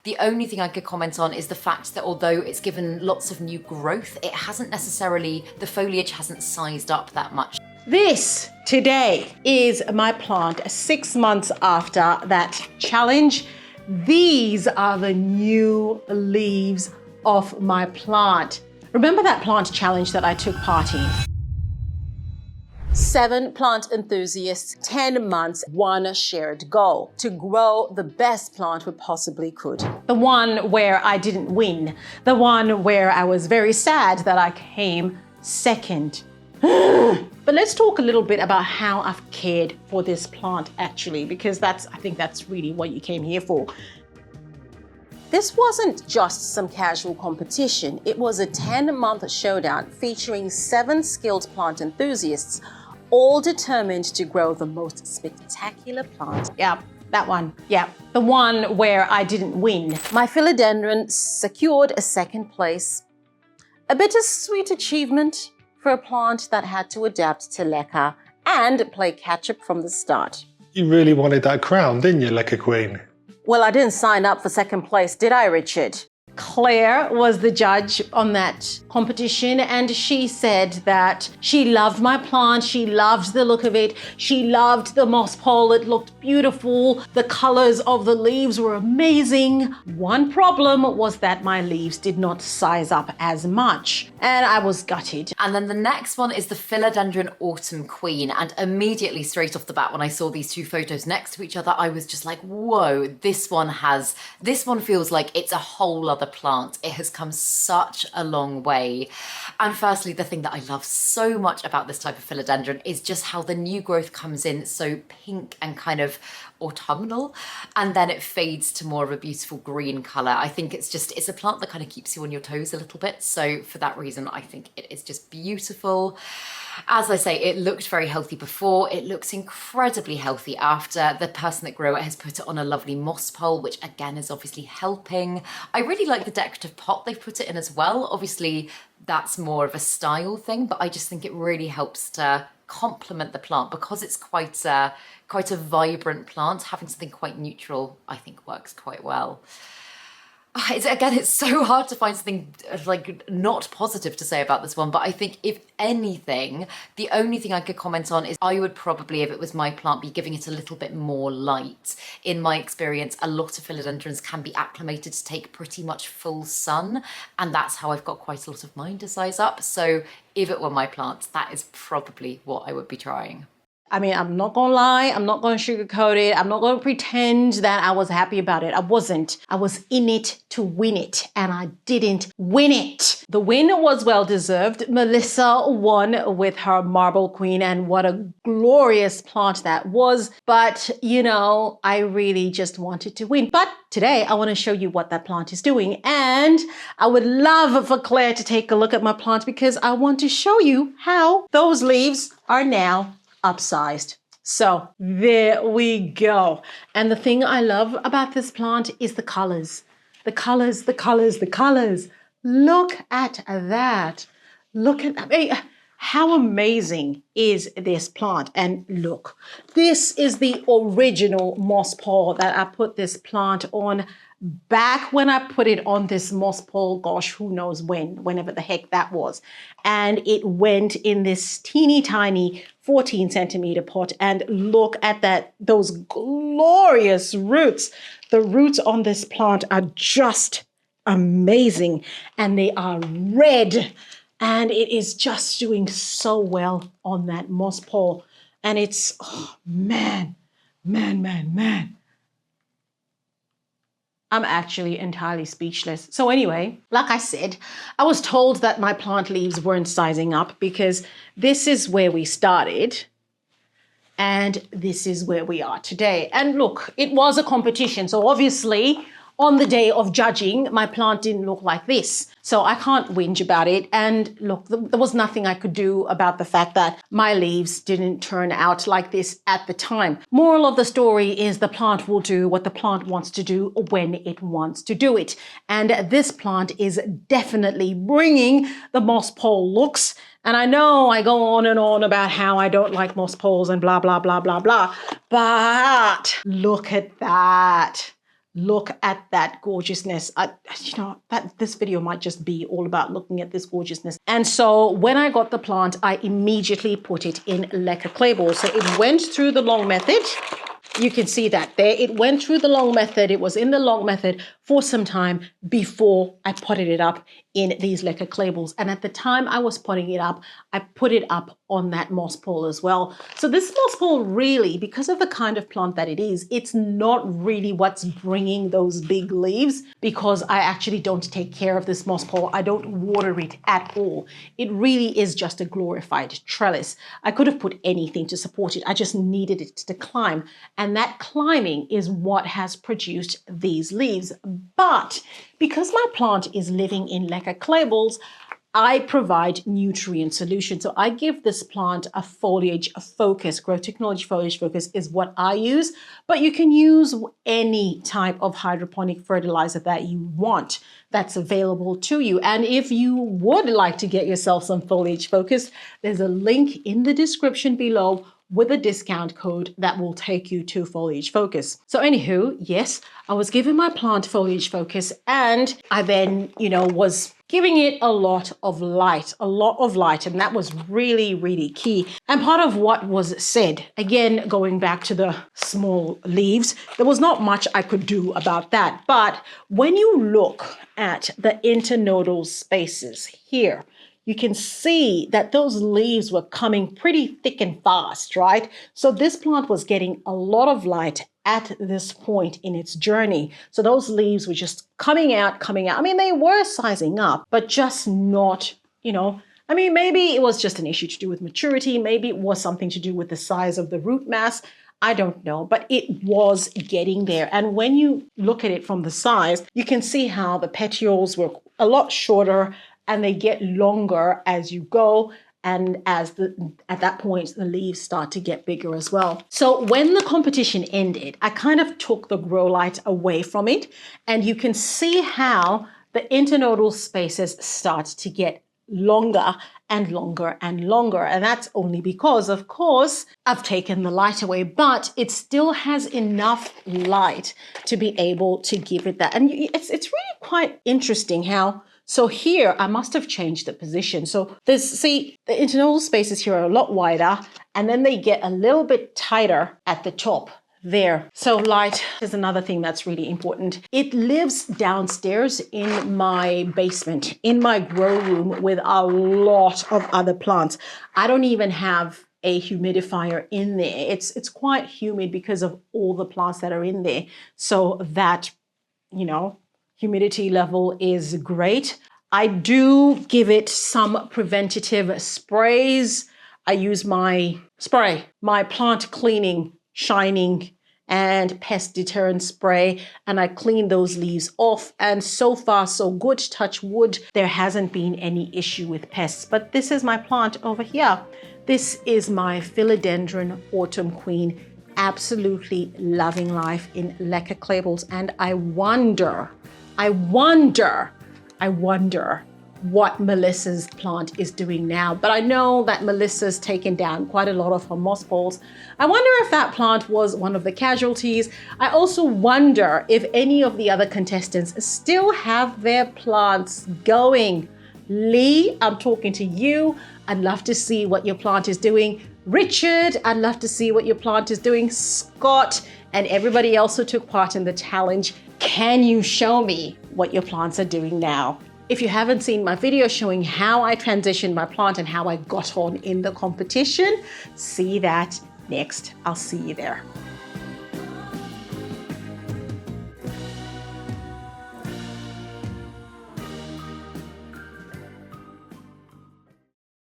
The only thing I could comment on is the fact that although it's given lots of new growth, it hasn't necessarily, the foliage hasn't sized up that much. This today is my plant 6 months after that challenge. These are the new leaves of my plant. Remember that plant challenge that I took part in? 7 plant enthusiasts, 10 months, one shared goal: to grow the best plant we possibly could. The one where I didn't win, the one where I was very sad that I came second. But let's talk a little bit about how I've cared for this plant actually, because I think that's really what you came here for. This wasn't just some casual competition. It was a 10-month showdown featuring 7 skilled plant enthusiasts, all determined to grow the most spectacular plant. Yeah, that one. Yeah, the one where I didn't win. My Philodendron secured a 2nd place. A bittersweet achievement for a plant that had to adapt to Leca and play catch-up from the start. You really wanted that crown, didn't you, Leca Queen? Well, I didn't sign up for 2nd place, did I, Richard? Claire was the judge on that competition, and she said that she loved my plant, she loved the look of it, she loved the moss pole, it looked beautiful, the colors of the leaves were amazing. One problem was that my leaves did not size up as much, and I was gutted. And then the next one is the Philodendron Autumn Queen, and immediately straight off the bat when I saw these 2 photos next to each other, I was just like, whoa, this one feels like it's a whole other plant. It has come such a long way. And firstly, the thing that I love so much about this type of philodendron is just how the new growth comes in so pink and kind of autumnal, and then it fades to more of a beautiful green color. I think it's a plant that kind of keeps you on your toes a little bit. So for that reason, I think it is just beautiful. As I say, it looked very healthy before. It looks incredibly healthy after. The person that grew it has put it on a lovely moss pole, which again is obviously helping. I really like the decorative pot they've put it in as well. Obviously, that's more of a style thing, but I just think it really helps to complement the plant because it's quite a vibrant plant. Having something quite neutral, I think, works quite well. It's so hard to find something like not positive to say about this one, but I think if anything, the only thing I could comment on is I would probably, if it was my plant, be giving it a little bit more light. In my experience, a lot of philodendrons can be acclimated to take pretty much full sun, and that's how I've got quite a lot of mine to size up. So if it were my plant, that is probably what I would be trying. I mean, I'm not gonna lie, I'm not gonna sugarcoat it, I'm not gonna pretend that I was happy about it. I wasn't. I was in it to win it, and I didn't win it. The win was well-deserved. Melissa won with her Marble Queen, and what a glorious plant that was. But, you know, I really just wanted to win. But today, I wanna show you what that plant is doing, and I would love for Claire to take a look at my plant because I want to show you how those leaves are now upsized. So there we go. And the thing I love about this plant is the colors. The colors, the colors, the colors. Look at that. Look at that. How amazing is this plant? And look, this is the original moss pole that I put this plant on back when I put it on this moss pole, gosh, who knows whenever the heck that was. And it went in this teeny tiny 14 centimeter pot, and look at that, those glorious roots. The roots on this plant are just amazing, and they are red, and it is just doing so well on that moss pole. And it's, oh man. I'm actually entirely speechless. So anyway, like I said, I was told that my plant leaves weren't sizing up because this is where we started and this is where we are today. And look, it was a competition. So obviously on the day of judging, my plant didn't look like this. So I can't whinge about it. And look, there was nothing I could do about the fact that my leaves didn't turn out like this at the time. Moral of the story is the plant will do what the plant wants to do when it wants to do it. And this plant is definitely bringing the moss pole looks. And I know I go on and on about how I don't like moss poles and blah, blah, blah, blah, blah. But look at that. look at that gorgeousness. This video might just be all about looking at this gorgeousness. And so when I got the plant, I immediately put it in Leca clay balls. So it went through the long method. You can see that there. It went through the long method. It was in the long method for some time before I potted it up in these Leca clay balls. And at the time I was potting it up, I put it up on that moss pole as well. So this moss pole really, because of the kind of plant that it is, it's not really what's bringing those big leaves, because I actually don't take care of this moss pole. I don't water it at all. It really is just a glorified trellis. I could have put anything to support it. I just needed it to climb. And that climbing is what has produced these leaves. But because my plant is living in Leca clay balls, I provide nutrient solution. So I give this plant a foliage focus. Growth Technology Foliage Focus is what I use, but you can use any type of hydroponic fertilizer that you want that's available to you. And if you would like to get yourself some foliage focus, there's a link in the description below with a discount code that will take you to Foliage Focus. So anywho, yes, I was giving my plant Foliage Focus, and I then, was giving it a lot of light, and that was really, really key. And part of what was said, again, going back to the small leaves, there was not much I could do about that. But when you look at the internodal spaces here, you can see that those leaves were coming pretty thick and fast, right? So this plant was getting a lot of light at this point in its journey. So those leaves were just coming out. I mean, they were sizing up, but just not, maybe it was just an issue to do with maturity. Maybe it was something to do with the size of the root mass. I don't know, but it was getting there. And when you look at it from the size, you can see how the petioles were a lot shorter, and they get longer as you go. And at that point, the leaves start to get bigger as well. So when the competition ended, I kind of took the grow light away from it. And you can see how the internodal spaces start to get longer and longer and longer. And that's only because, of course, I've taken the light away, but it still has enough light to be able to give it that. And it's really quite interesting how, so here I must have changed the position. So the internodal spaces here are a lot wider, and then they get a little bit tighter at the top there. So light is another thing that's really important. It lives downstairs in my basement, in my grow room, with a lot of other plants. I don't even have a humidifier in there. It's quite humid because of all the plants that are in there. So that, humidity level is great. I do give it some preventative sprays. I use my plant cleaning, shining, and pest deterrent spray, and I clean those leaves off. And so far, so good, touch wood. There hasn't been any issue with pests. But this is my plant over here. This is my Philodendron Autumn Queen. Absolutely loving life in Leca clay balls. And I wonder what Melissa's plant is doing now. But I know that Melissa's taken down quite a lot of her moss balls. I wonder if that plant was one of the casualties. I also wonder if any of the other contestants still have their plants going. Lee, I'm talking to you. I'd love to see what your plant is doing. Richard, I'd love to see what your plant is doing. Scott, and everybody else who took part in the challenge, can you show me what your plants are doing now? If you haven't seen my video showing how I transitioned my plant and how I got on in the competition, see that next. I'll see you there.